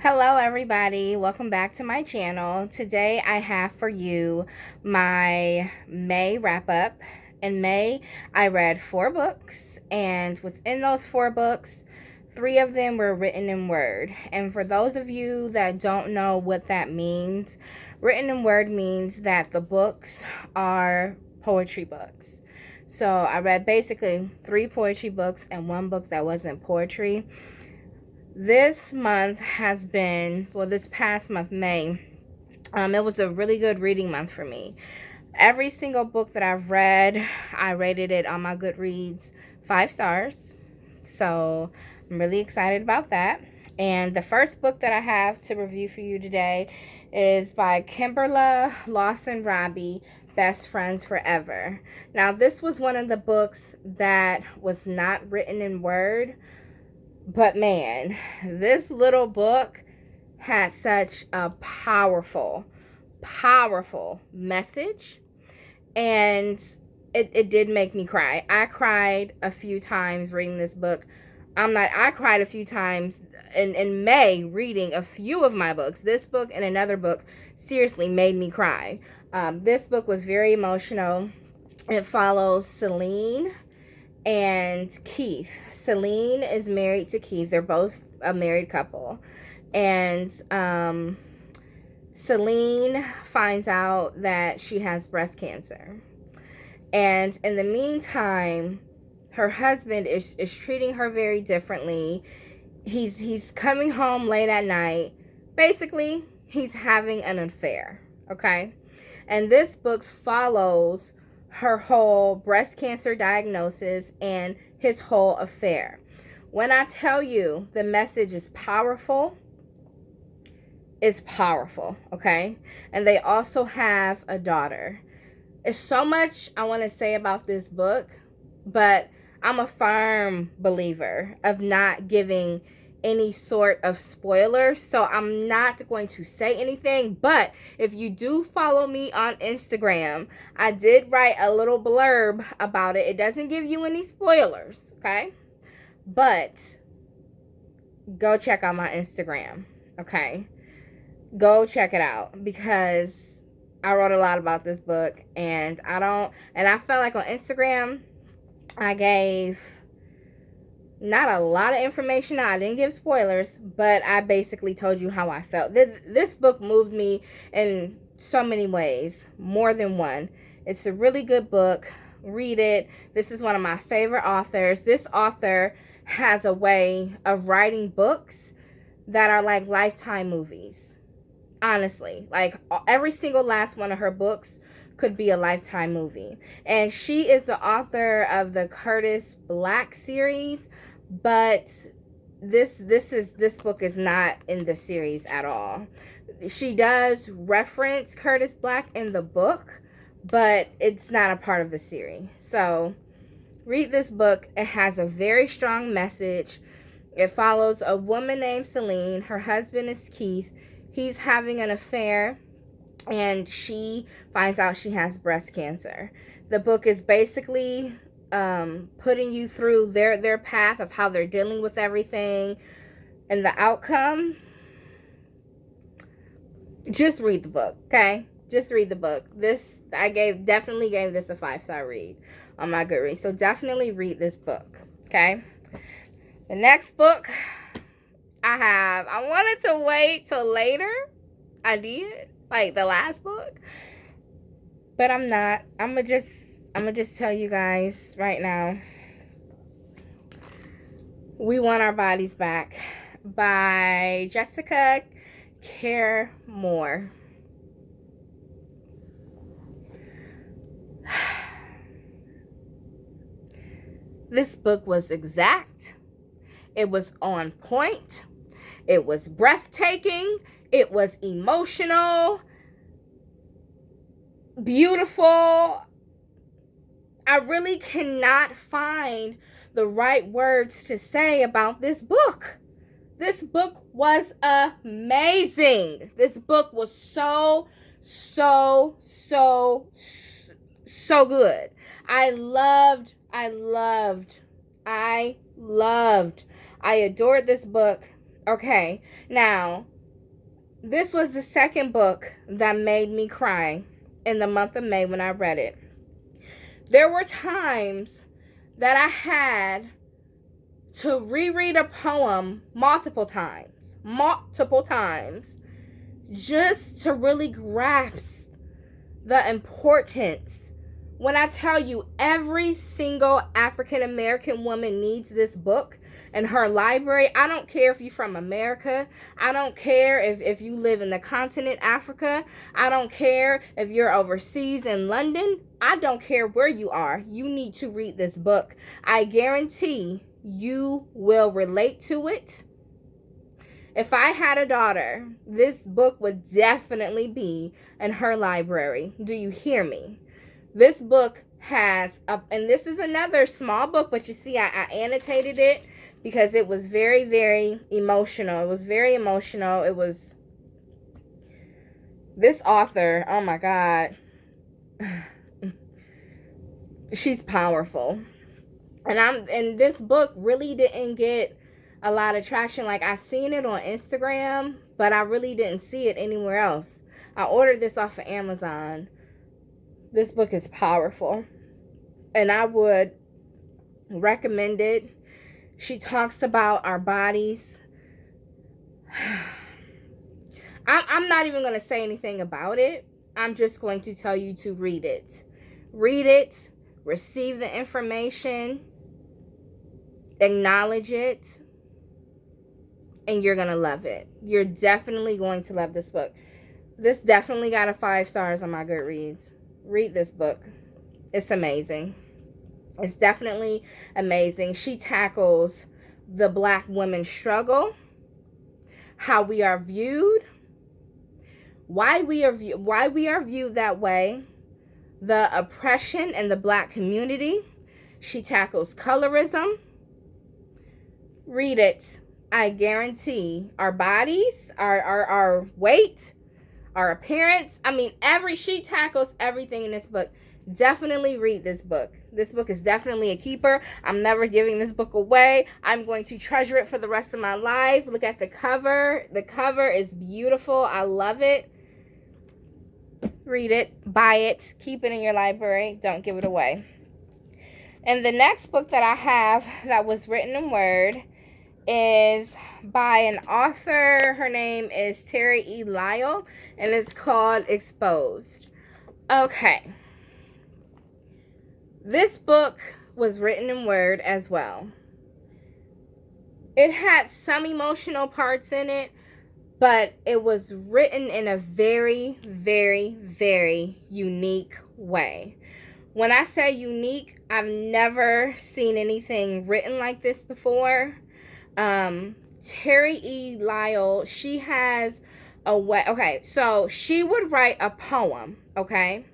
Hello everybody, welcome back to my channel. Today I have for you my May wrap-up. In May, I read 4 books, and within those 4 books, 3 of them were written in Word. And for those of you that don't know what that means, written in Word means that the books are poetry books. So I read basically 3 poetry books and 1 book that wasn't poetry. This month has been, well, this past month, May, it was a really good reading month for me. Every single book that I've read, I rated it on my Goodreads 5 stars. So I'm really excited about that. And the first book that I have to review for you today is by Kimberla, Lawson, Roby, Best Friends Forever. Now, this was one of the books that was not written in Word. But man, this little book had such a powerful message, and it did make me cry. I cried a few times reading this book. I cried a few times in May reading a few of my books. This book and another book seriously made me cry. This book was very emotional. It follows Celine and Keith. Celine is married to Keith. They're both a married couple. And Celine finds out that she has breast cancer. And in the meantime, her husband is treating her very differently. He's coming home late at night. Basically, he's having an affair. Okay? And this book follows her whole breast cancer diagnosis and his whole affair. When I tell you the message is powerful, it's powerful, okay? And they also have a daughter. There's so much I want to say about this book, but I'm a firm believer of not giving any sort of spoiler, so I'm not going to say anything. But if you do follow me on Instagram, I did write a little blurb about it. It doesn't give you any spoilers, okay? But go check out my Instagram, okay? Go check it out, because I wrote a lot about this book, and I felt like on Instagram I gave not a lot of information. I didn't give spoilers, but I basically told you how I felt. This book moved me in so many ways, more than one. It's a really good book. Read it. This is one of my favorite authors. This author has a way of writing books that are like Lifetime movies. Honestly, like every single last one of her books could be a Lifetime movie. And she is the author of the Curtis Black series, but this book is not in the series at all. She does reference Curtis Black in the book, but it's not a part of the series. So read this book. It has a very strong message. It follows a woman named Celine. Her husband is Keith. He's having an affair, and she finds out she has breast cancer. The book is basically putting you through their path of how they're dealing with everything and the outcome. Just read the book, okay? Just read the book. I definitely gave this a 5-star read on my Goodreads. So definitely read this book, okay? The next book I wanted to wait till later. I did, like the last book, but I'm not. I'm gonna just tell you guys right now. We Want Our Bodies Back by Jessica Care Moore. This book was exact. It was on point. It was breathtaking. It was emotional, beautiful. I really cannot find the right words to say about this book. This book was amazing. This book was so good. I adored this book. Okay, now, this was the second book that made me cry in the month of May when I read it. There were times that I had to reread a poem multiple times, just to really grasp the importance. When I tell you, every single African American woman needs this book in her library. I don't care if you're from America. I don't care if you live in the continent Africa. I don't care if you're overseas in London. I don't care where you are. You need to read this book. I guarantee you will relate to it. If I had a daughter, this book would definitely be in her library. Do you hear me? This book has, and this is another small book, but you see I annotated it because it was very, very emotional. It was very emotional. It was, this author, oh my God, she's powerful. And this book really didn't get a lot of traction. Like, I seen it on Instagram, but I really didn't see it anywhere else. I ordered this off of Amazon. This book is powerful, and I would recommend it. She talks about our bodies. I'm not even going to say anything about it. I'm just going to tell you to read it. Read it, receive the information, acknowledge it, and you're going to love it. You're definitely going to love this book. This definitely got a 5 stars on my Goodreads. Read this book. It's amazing. It's definitely amazing. She tackles the Black women's struggle, how we are viewed, why we are viewed that way, the oppression in the Black community. She tackles colorism. Read it. I guarantee our bodies, our weight, our appearance. I mean, she tackles everything in this book. Definitely read this book. This book is definitely a keeper. I'm never giving this book away. I'm going to treasure it for the rest of my life. Look at the cover. The cover is beautiful. I love it. Read it. Buy it. Keep it in your library. Don't give it away. And the next book that I have that was written in Word is by an author. Her name is Terry E. Lyle, and it's called Exposed. Okay. This book was written in Word as well. It had some emotional parts in it, but it was written in a very, very, very unique way. When I say unique, I've never seen anything written like this before. Terry E. Lyle, she has a way. Okay, so she would write a poem, okay?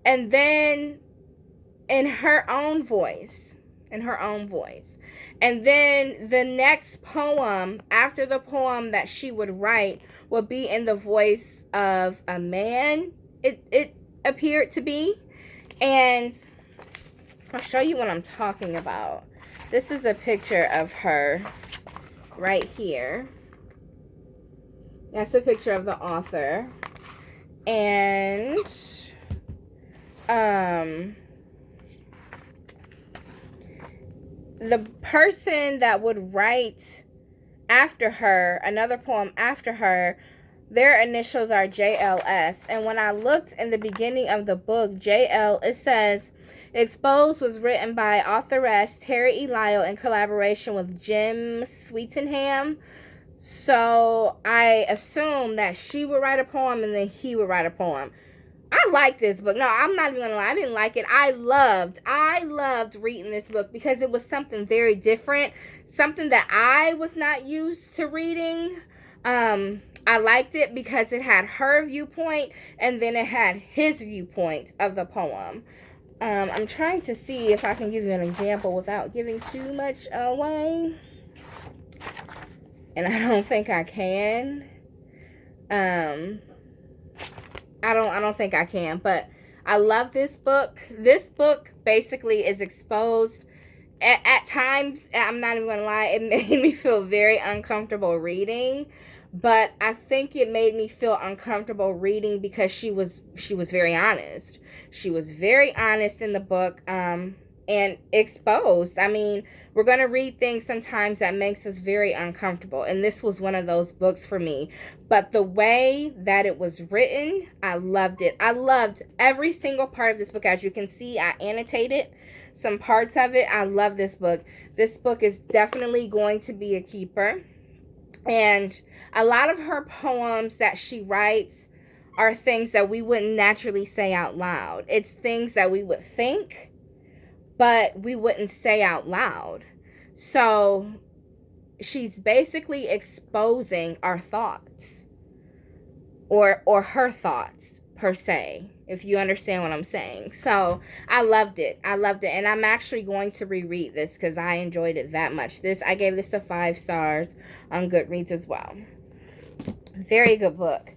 And then in her own voice. And then the next poem, after the poem that she would write, would be in the voice of a man, it appeared to be. And I'll show you what I'm talking about. This is a picture of her right here. That's a picture of the author. And the person that would write after her, another poem after her, their initials are JLS. And when I looked in the beginning of the book, JL, it says, Exposed was written by Authoress Terry E. Lyle in collaboration with Jim Sweetenham. So I assumed that she would write a poem and then he would write a poem. I like this book. No, I'm not even gonna lie. I didn't like it. I loved reading this book because it was something very different. Something that I was not used to reading. I liked it because it had her viewpoint and then it had his viewpoint of the poem. I'm trying to see if I can give you an example without giving too much away. And I don't think I can. I don't think I can, but I love this book. This book basically is exposed at times, I'm not even gonna lie, it made me feel very uncomfortable reading. But I think it made me feel uncomfortable reading because she was very honest. She was very honest in the book, and exposed. I mean, we're going to read things sometimes that makes us very uncomfortable, and this was one of those books for me. But the way that it was written, I loved it. I loved every single part of this book. As you can see, I annotated some parts of it. I love this book. This book is definitely going to be a keeper. And a lot of her poems that she writes are things that we wouldn't naturally say out loud. It's things that we would think, but we wouldn't say out loud. So she's basically exposing our thoughts, or her thoughts per se, if you understand what I'm saying. So I loved it. I loved it. And I'm actually going to reread this because I enjoyed it that much. I gave this a 5 stars on Goodreads as well. Very good book.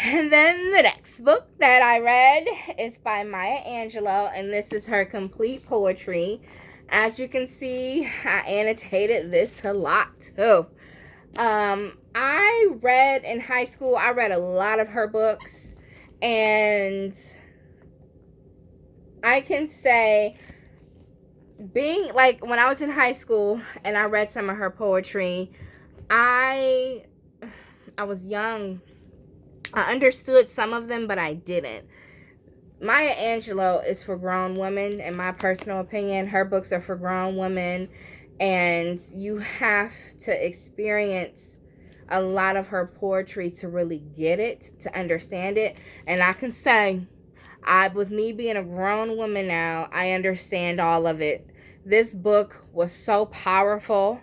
And then the next book that I read is by Maya Angelou, and this is her complete poetry. As you can see, I annotated this a lot too. I read in high school, I read a lot of her books, and I can say, being like, when I was in high school and I read some of her poetry, I was young. I understood some of them, but I didn't. Maya Angelou is for grown women, in my personal opinion. Her books are for grown women, and you have to experience a lot of her poetry to really get it, to understand it. And I can say, with me being a grown woman now, I understand all of it. This book was so powerful,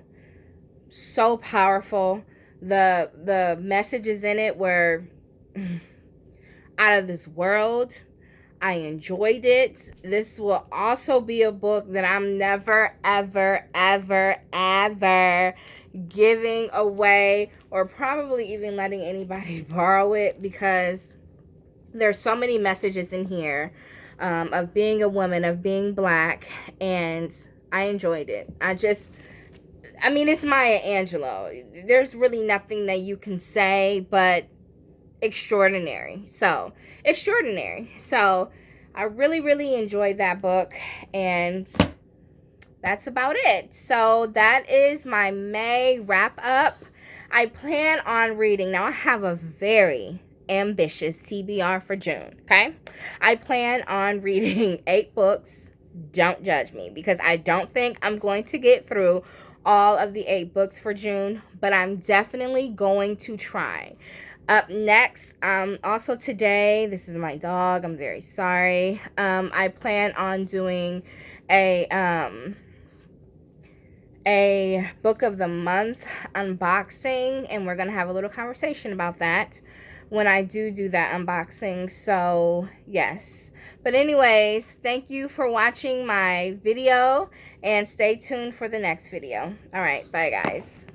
so powerful. The messages in it were out of this world. I enjoyed it. This will also be a book that I'm never, ever, ever, ever giving away, or probably even letting anybody borrow it, because there's so many messages in here of being a woman, of being black, and I enjoyed it. I mean, it's Maya Angelou. There's really nothing that you can say but extraordinary. So I really, really enjoyed that book, and that's about it. So that is my May wrap up. I plan on reading. Now, I have a very ambitious TBR for June, okay? I plan on reading 8 books. Don't judge me, because I don't think I'm going to get through all of the 8 books for June, but I'm definitely going to try. Up next, also today, this is my dog, I'm very sorry. I plan on doing a book of the month unboxing, and we're gonna have a little conversation about that when I do that unboxing. So yes, but anyways, thank you for watching my video, and stay tuned for the next video. All right, bye guys.